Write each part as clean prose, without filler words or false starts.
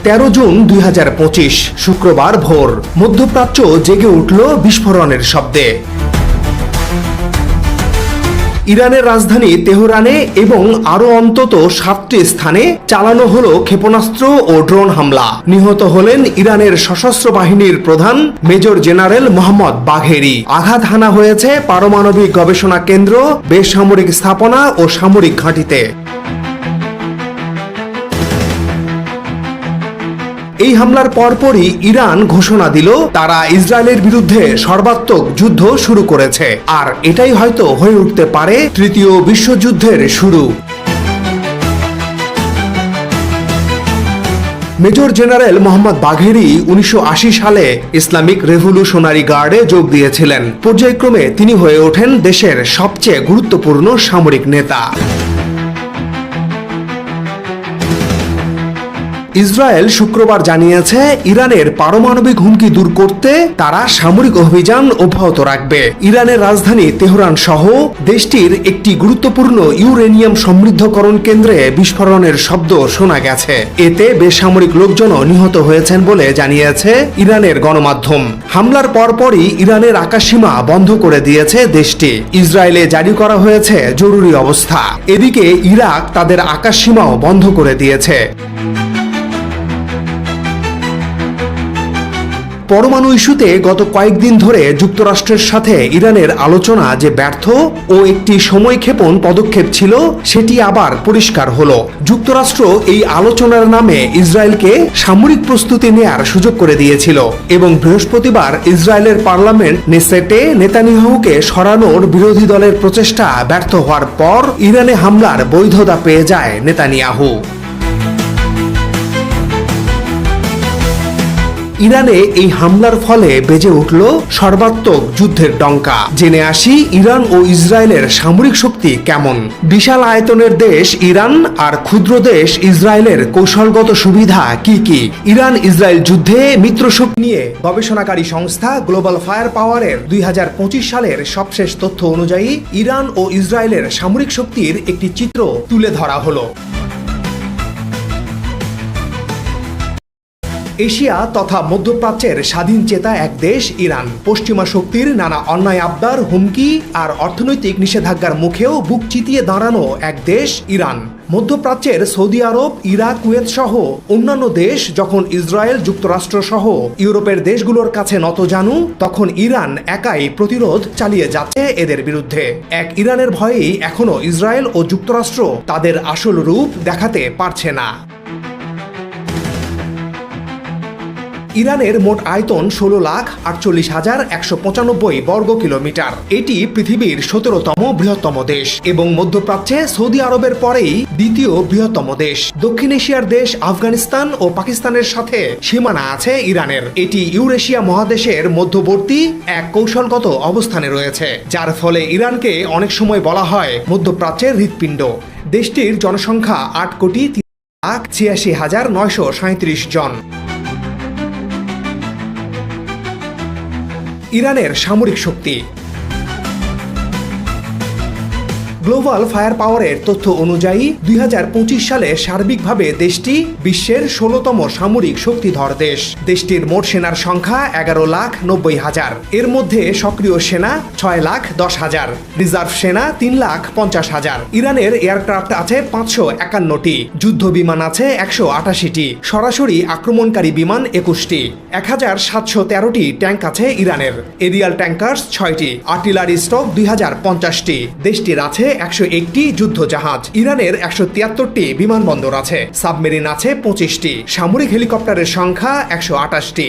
13 June 2025 শুক্রবার ভোর মধ্যপ্রাচ্য জেগে উঠল বিস্ফোরণের শব্দে। ইরানের রাজধানী তেহরানে এবং আরও অন্তত 7টি স্থানে চালানো হলো ক্ষেপণাস্ত্র ও ড্রোন হামলা। নিহত হলেন ইরানের সশস্ত্র বাহিনীর প্রধান মেজর জেনারেল মোহাম্মদ বাঘেরি। আঘাত হানা হয়েছে পারমাণবিক গবেষণা কেন্দ্র, বেসামরিক স্থাপনা ও সামরিক ঘাঁটিতে। এই হামলার পরপরই ইরান ঘোষণা দিল তারা ইসরায়েলের বিরুদ্ধে সর্বাত্মক যুদ্ধ শুরু করেছে, আর এটাই হয়তো হয়ে উঠতে পারে তৃতীয় বিশ্বযুদ্ধের শুরু। মেজর জেনারেল মোহাম্মদ বাঘেরি 1980 সালে ইসলামিক রেভলিউশনারি গার্ডে যোগ দিয়েছিলেন। পর্যায়ক্রমে তিনি হয়ে ওঠেন দেশের সবচেয়ে গুরুত্বপূর্ণ সামরিক নেতা। ইসরায়েল শুক্রবার জানিয়েছে ইরানের পারমাণবিক হুমকি দূর করতে তারা সামরিক অভিযান অব্যাহত রাখবে। ইরানের রাজধানী তেহরান সহ দেশটির একটি গুরুত্বপূর্ণ ইউরেনিয়াম সমৃদ্ধকরণ কেন্দ্রে বিস্ফোরণের শব্দ শোনা গেছে। এতে বেসামরিক লোকজনও নিহত হয়েছেন বলে জানিয়েছে ইরানের গণমাধ্যম। হামলার পরপরই ইরানের আকাশসীমা বন্ধ করে দিয়েছে দেশটি। ইসরায়েলে জারি করা হয়েছে জরুরি অবস্থা। এদিকে ইরাক তাদের আকাশসীমাও বন্ধ করে দিয়েছে। পরমাণু ইস্যুতে গত কয়েকদিন ধরে যুক্তরাষ্ট্রের সাথে ইরানের আলোচনা যে ব্যর্থ ও একটি সময়ক্ষেপণ পদক্ষেপ ছিল, সেটি আবার পরিষ্কার হলো। যুক্তরাষ্ট্র এই আলোচনার নামে ইসরায়েলকে সামরিক প্রস্তুতি নেয়ার সুযোগ করে দিয়েছিল এবং বৃহস্পতিবার ইসরায়েলের পার্লামেন্ট নেসেটে নেতানিয়াহুকে সরানোর বিরোধী দলের প্রচেষ্টা ব্যর্থ হওয়ার পর ইরানে হামলার বৈধতা পেয়ে যায় নেতানিয়াহু। ইরানে এই হামলার ফলে বেজে উঠল সর্বাত্মক যুদ্ধের ডঙ্কা। জেনে আসি ইরান ও ইসরায়েলের সামরিক শক্তি কেমন। বিশাল আয়তনের দেশ ইরান আর ক্ষুদ্র দেশ ইসরায়েলের কৌশলগত সুবিধা কি কি। ইরান ইসরায়েল যুদ্ধে মিত্রশক্তি নিয়ে গবেষণাকারী সংস্থা গ্লোবাল ফায়ার পাওয়ারের 2025 সালের সবশেষ তথ্য অনুযায়ী ইরান ও ইসরায়েলের সামরিক শক্তির একটি চিত্র তুলে ধরা হলো। এশিয়া তথা মধ্যপ্রাচ্যের স্বাধীন চেতা এক দেশ ইরান। পশ্চিমা শক্তির নানা অন্যায় আবদার, হুমকি আর অর্থনৈতিক নিষেধাজ্ঞার মুখেও বুক চিতিয়ে দাঁড়ানো এক দেশ ইরান। মধ্যপ্রাচ্যের সৌদি আরব, ইরাক, কুয়েত সহ অন্যান্য দেশ যখন ইসরায়েল, যুক্তরাষ্ট্র সহ ইউরোপের দেশগুলোর কাছে নতজানু, তখন ইরান একাই প্রতিরোধ চালিয়ে যাচ্ছে এদের বিরুদ্ধে। এক ইরানের ভয়েই এখনো ইসরায়েল ও যুক্তরাষ্ট্র তাদের আসল রূপ দেখাতে পারছে না। ইরানের মোট আয়তন 16,48,195 বর্গ কিলোমিটার। এটি পৃথিবীর 17তম বৃহত্তম দেশ এবং মধ্যপ্রাচ্যে সৌদি আরবের পরেই দ্বিতীয় বৃহত্তম দেশ। দক্ষিণ এশিয়ার দেশ আফগানিস্তান ও পাকিস্তানের সাথে সীমানা আছে ইরানের। এটি ইউরেশিয়া মহাদেশের মধ্যবর্তী এক কৌশলগত অবস্থানে রয়েছে, যার ফলে ইরানকে অনেক সময় বলা হয় মধ্যপ্রাচ্যের হৃৎপিণ্ড। দেশটির জনসংখ্যা 8,83,937 জন। ইরানের সামরিক শক্তি। গ্লোবাল ফায়ার পাওয়ারের তথ্য অনুযায়ী 2025 সালে সার্বিকভাবে দেশটি বিশ্বের 16তম সামরিক শক্তিধর দেশ। দেশটির মোট সেনার সংখ্যা 11,90,000। এর মধ্যে সক্রিয় সেনা 6,10,000, রিজার্ভ সেনা 3,50,000। ইরানের এয়ারক্রাফট আছে 551টি, যুদ্ধ বিমান আছে 188টি, সরাসরি আক্রমণকারী বিমান 21টি, 1,713টি ট্যাঙ্ক আছে ইরানের, এরিয়াল ট্যাঙ্কার্স 6টি, আর্টিলারি স্টক 2,050টি। দেশটির আছে 101টি যুদ্ধ জাহাজ। ইরানের 173টি বিমানবন্দর আছে, সাবমেরিন আছে 25টি, সামরিক হেলিকপ্টারের সংখ্যা 128টি।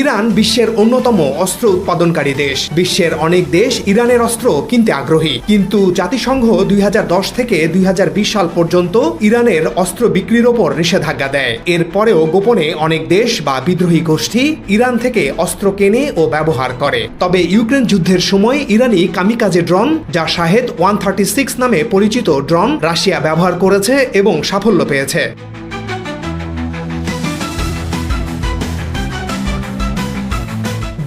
ইরান বিশ্বের অন্যতম অস্ত্র উৎপাদনকারী দেশ। বিশ্বের অনেক দেশ ইরানের অস্ত্র কিনতে আগ্রহী, কিন্তু জাতিসংঘ 2010 থেকে 2020 সাল পর্যন্ত ইরানের অস্ত্র বিক্রির ওপর নিষেধাজ্ঞা দেয়। এরপরেও গোপনে অনেক দেশ বা বিদ্রোহী গোষ্ঠী ইরান থেকে অস্ত্র কেনে ও ব্যবহার করে। তবে ইউক্রেন যুদ্ধের সময় ইরানি কামিকাজে ড্রোন, যা শাহেদ 136 নামে পরিচিত ড্রোন, রাশিয়া ব্যবহার করেছে এবং সাফল্য পেয়েছে।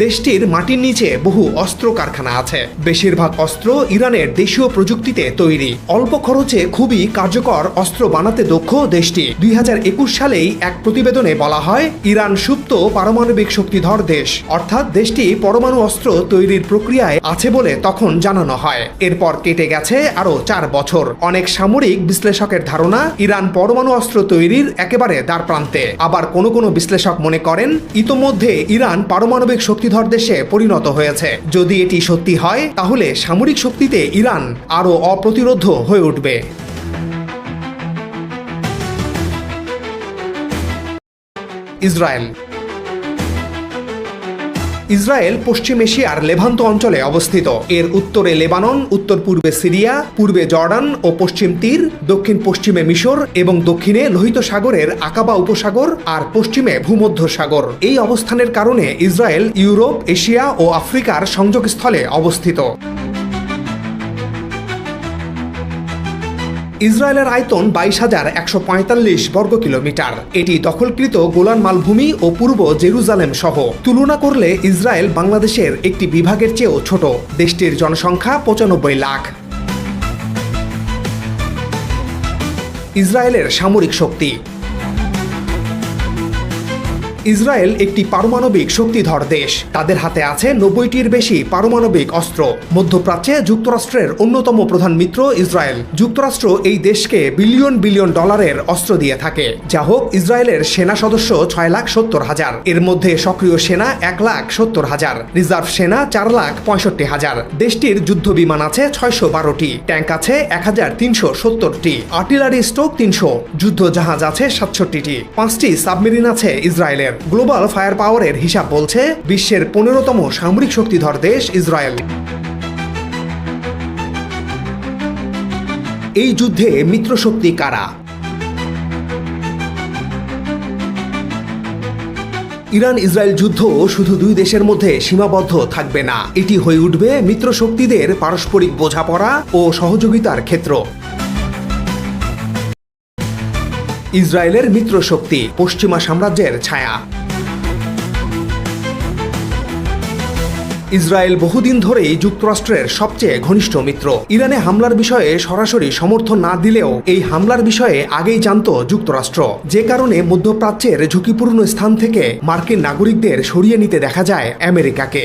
দেশটির মাটির নিচে বহু অস্ত্র কারখানা আছে। বেশিরভাগ অস্ত্র ইরানের দেশীয় প্রযুক্তিতে তৈরি। অল্প খরচে খুবই কার্যকর অস্ত্র বানাতে দক্ষ দেশটি। 2021 সালেই এক প্রতিবেদনে বলা হয়, ইরান সুপ্ত পারমাণবিক শক্তিধর দেশ, অর্থাৎ দেশটি পরমাণু অস্ত্র তৈরির প্রক্রিয়ায় আছে বলে তখন জানানো হয়। এরপর কেটে গেছে আরও 4 বছর। অনেক সামরিক বিশ্লেষকের ধারণা, ইরান পরমাণু অস্ত্র তৈরির একেবারে দ্বারপ্রান্তে। আবার কোনো বিশ্লেষক মনে করেন, ইতোমধ্যে ইরান পারমাণবিক শক্তিধর দেশে পরিণত হয়েছে। যদি এটি সত্যি হয়, তাহলে সামরিক শক্তিতে ইরান আরও অপ্রতিরোধ্য হয়ে উঠবে। ইসরায়েল পশ্চিম এশিয়ার লেভান্ত অঞ্চলে অবস্থিত। এর উত্তরে লেবানন, উত্তর পূর্বে সিরিয়া, পূর্বে জর্ডান ও পশ্চিম তীর, দক্ষিণ পশ্চিমে মিশর এবং দক্ষিণে লোহিত সাগরের আকাবা উপসাগর আর পশ্চিমে ভূমধ্য সাগর। এই অবস্থানের কারণে ইসরায়েল ইউরোপ, এশিয়া ও আফ্রিকার সংযোগস্থলে অবস্থিত। ইসরায়েলের আয়তন 22,145 বর্গ কিলোমিটার। এটি দখলকৃত গোলান মালভূমি ও পূর্ব জেরুজালেম সহ। তুলনা করলে ইসরায়েল বাংলাদেশের একটি বিভাগের চেয়েও ছোট। দেশটির জনসংখ্যা 95 লাখ। ইসরায়েলের সামরিক শক্তি। ইসরায়েল একটি পারমাণবিক শক্তিধর দেশ। তাদের হাতে আছে 90টির বেশি পারমাণবিক অস্ত্র। মধ্যপ্রাচ্যে যুক্তরাষ্ট্রের অন্যতম প্রধান মিত্র ইসরায়েল। যুক্তরাষ্ট্র এই দেশকে বিলিয়ন বিলিয়ন ডলারের অস্ত্র দিয়ে থাকে। যা হোক, ইসরায়েলের সেনা সদস্য 6,70,000। এর মধ্যে সক্রিয় সেনা 1,70,000, রিজার্ভ সেনা 4,65,000। দেশটির যুদ্ধ বিমান আছে 612টি, ট্যাঙ্ক আছে 1,370টি, আর্টিলারি স্টোক 300, যুদ্ধ জাহাজ আছে 67টি, 5টি সাবমেরিন আছে ইসরায়েলের। গ্লোবাল ফায়ার পাওয়ারের হিসাব বলছে বিশ্বের 15তম সামরিক শক্তিধর দেশ ইসরায়েল। এই যুদ্ধে মিত্রশক্তি কারা? ইরান ইসরায়েল যুদ্ধ শুধু দুই দেশের মধ্যে সীমাবদ্ধ থাকবে না, এটি হয়ে উঠবে মিত্রশক্তিদের পারস্পরিক বোঝাপড়া ও সহযোগিতার ক্ষেত্র। ইসরায়েলের মিত্রশক্তি, পশ্চিমা সাম্রাজ্যের ছায়া। ইসরায়েল বহুদিন ধরেই যুক্তরাষ্ট্রের সবচেয়ে ঘনিষ্ঠ মিত্র। ইরানে হামলার বিষয়ে সরাসরি সমর্থন না দিলেও এই হামলার বিষয়ে আগেই জানত যুক্তরাষ্ট্র, যে কারণে মধ্যপ্রাচ্যের ঝুঁকিপূর্ণ স্থান থেকে মার্কিন নাগরিকদের সরিয়ে নিতে দেখা যায় আমেরিকাকে।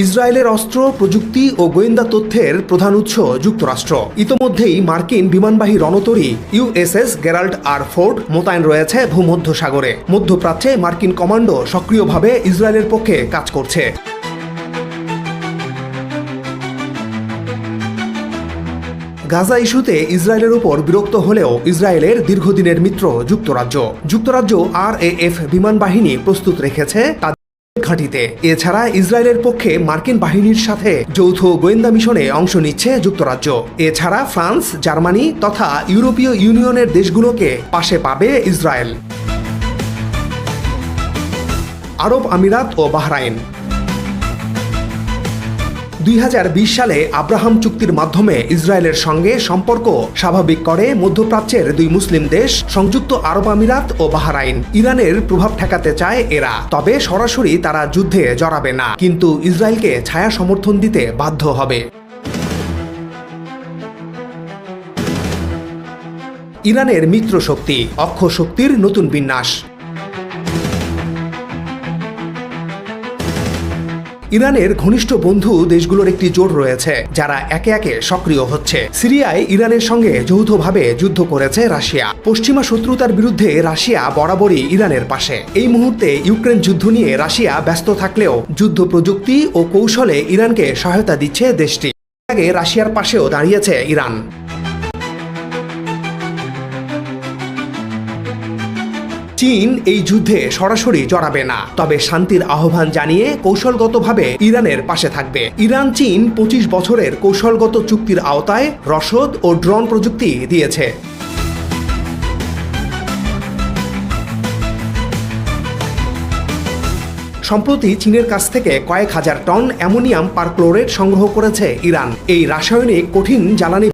ইসরায়েলের অস্ত্র, প্রযুক্তি ও গোয়েন্দা তথ্যের প্রধান উৎস যুক্তরাষ্ট্র। ইতোমধ্যেই মার্কিন বিমানবাহী রণতরী ইউএসএস গেরাল্ড আর ফোর্ড মোতায়েন রয়েছে ভূমধ্য সাগরে। মধ্যপ্রাচ্যে মার্কিন কমান্ডো সক্রিয়ভাবে ইসরায়েলের পক্ষে কাজ করছে। গাজা ইস্যুতে ইসরায়েলের উপর বিরক্ত হলেও ইসরায়েলের দীর্ঘদিনের মিত্র যুক্তরাজ্য RAF বিমান বাহিনী প্রস্তুত রেখেছে ঘাঁটিতে। এছাড়া ইসরায়েলের পক্ষে মার্কিন বাহিনীর সাথে যৌথ গোয়েন্দা মিশনে অংশ নিচ্ছে যুক্তরাজ্য। এছাড়া ফ্রান্স, জার্মানি তথা ইউরোপীয় ইউনিয়নের দেশগুলোকে পাশে পাবে ইসরায়েল। আরব আমিরাত ও বাহরাইন। 2020 সালে আব্রাহাম চুক্তির মাধ্যমে ইসরায়েলের সঙ্গে সম্পর্ক স্বাভাবিক করে মধ্যপ্রাচ্যের দুই মুসলিম দেশ সংযুক্ত আরব আমিরাত ও বাহরাইন। ইরানের প্রভাব ঠেকাতে চায় এরা, তবে সরাসরি তারা যুদ্ধে জড়াবে না, কিন্তু ইসরায়েলকে ছায়া সমর্থন দিতে বাধ্য হবে। ইরানের মিত্র শক্তি, অক্ষ শক্তির নতুন বিন্যাস। ইরানের ঘনিষ্ঠ বন্ধু দেশগুলোর একটি জোট রয়েছে যারা একে একে সক্রিয় হচ্ছে। সিরিয়ায় ইরানের সঙ্গে যৌথভাবে যুদ্ধ করেছে রাশিয়া। পশ্চিমা শত্রুতার বিরুদ্ধে রাশিয়া বরাবরই ইরানের পাশে। এই মুহূর্তে ইউক্রেন যুদ্ধ নিয়ে রাশিয়া ব্যস্ত থাকলেও যুদ্ধ প্রযুক্তি ও কৌশলে ইরানকে সহায়তা দিচ্ছে দেশটি। আগে রাশিয়ার পাশেও দাঁড়িয়েছে ইরান। চীন এই যুদ্ধে সরাসরি জড়াবে না, তবে শান্তির আহ্বান জানিয়ে কৌশলগতভাবে ইরানের পাশে থাকবে। ইরান চীন 25 বছরের কৌশলগত চুক্তির আওতায় রসদ ও ড্রোন প্রযুক্তি দিয়েছে। সম্প্রতি চীনের কাছ থেকে কয়েক হাজার টন অ্যামোনিয়াম পারক্লোরেট সংগ্রহ করেছে ইরান। এই রাসায়নিক কঠিন জ্বালানি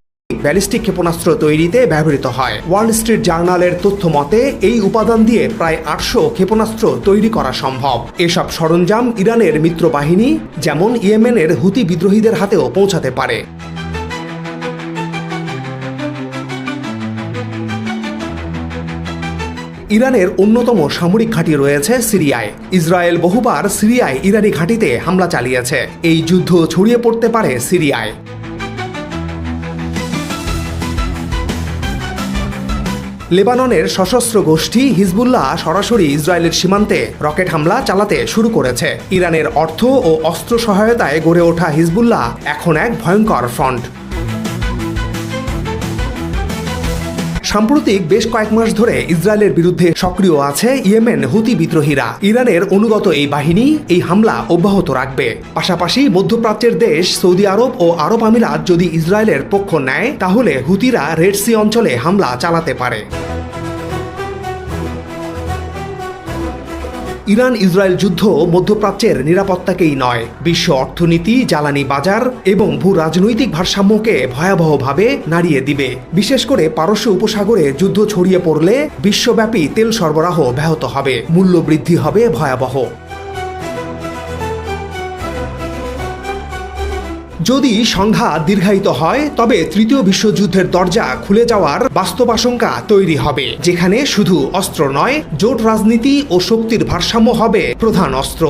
ব্যালিস্টিক ক্ষেপণাস্ত্র তৈরিতে ব্যবহৃত হয়। ওয়াল স্ট্রিট জার্নালের তথ্য মতে এই উপাদান দিয়ে প্রায় 800 ক্ষেপণাস্ত্র তৈরি করা সম্ভব। এসব সরঞ্জাম ইরানের মিত্র বাহিনী যেমন ইয়েমেনের হুতি বিদ্রোহীদের হাতেও পৌঁছাতে পারে। ইরানের অন্যতম সামরিক ঘাঁটি রয়েছে সিরিয়ায়। ইসরায়েল বহুবার সিরিয়ায় ইরানি ঘাঁটিতে হামলা চালিয়েছে। এই যুদ্ধ ছড়িয়ে পড়তে পারে সিরিয়ায়। লেবাননের সশস্ত্র গোষ্ঠী হিজবুল্লাহ সরাসরি ইসরায়েলের সীমান্তে রকেট হামলা চালাতে শুরু করেছে। ইরানের অর্থ ও অস্ত্র সহায়তায় গড়ে ওঠা হিজবুল্লাহ এখন এক ভয়ঙ্কর ফ্রন্ট। সাম্প্রতিক বেশ কয়েক মাস ধরে ইসরায়েলের বিরুদ্ধে সক্রিয় আছে ইয়েমেন হুতি বিদ্রোহীরা। ইরানের অনুগত এই বাহিনী এই হামলা অব্যাহত রাখবে। পাশাপাশি মধ্যপ্রাচ্যের দেশ সৌদি আরব ও আরব আমিরাত যদি ইসরায়েলের পক্ষ নেয়, তাহলে হুতিরা রেড সি অঞ্চলে হামলা চালাতে পারে। ইরান ইসরায়েল যুদ্ধ মধ্যপ্রাচ্যের নিরাপত্তাকেই নয়, বিশ্ব অর্থনীতি, জ্বালানি বাজার এবং ভূ রাজনৈতিক ভারসাম্যকে ভয়াবহভাবে নাড়িয়ে দিবে। বিশেষ করে পারস্য উপসাগরে যুদ্ধ ছড়িয়ে পড়লে বিশ্বব্যাপী তেল সরবরাহ ব্যাহত হবে, মূল্য বৃদ্ধি হবে ভয়াবহ। যদি সংঘাত দীর্ঘায়িত হয়, তবে তৃতীয় বিশ্বযুদ্ধের দরজা খুলে যাওয়ার বাস্তব আশঙ্কা তৈরি হবে, যেখানে শুধু অস্ত্র নয়, জোট রাজনীতি ও শক্তির ভারসাম্য হবে প্রধান অস্ত্র।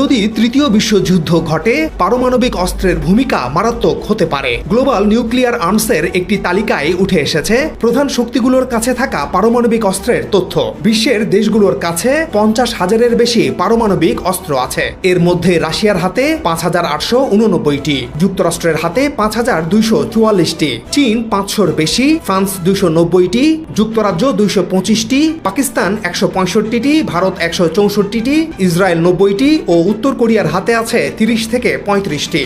যদি তৃতীয় বিশ্বযুদ্ধ ঘটে, পারমাণবিক অস্ত্রের ভূমিকা মারাত্মক হতে পারে। গ্লোবাল নিউক্লিয়ার আর্মসের একটি তালিকায় উঠে এসেছে প্রধান শক্তিগুলোর কাছে থাকা পারমাণবিক অস্ত্রের তথ্য। বিশ্বের দেশগুলোর কাছে 50,000-এর বেশি পারমাণবিক অস্ত্র আছে। এর মধ্যে রাশিয়ার হাতে 5,889টি, যুক্তরাষ্ট্রের হাতে 5,244টি, চীন 500-র বেশি, ফ্রান্স 290টি, যুক্তরাজ্য 225টি, পাকিস্তান 165টি, ভারত 164টি, ইসরায়েল 90টি ও উত্তর কোরিয়ার হাতে আছে 30 থেকে 35টি।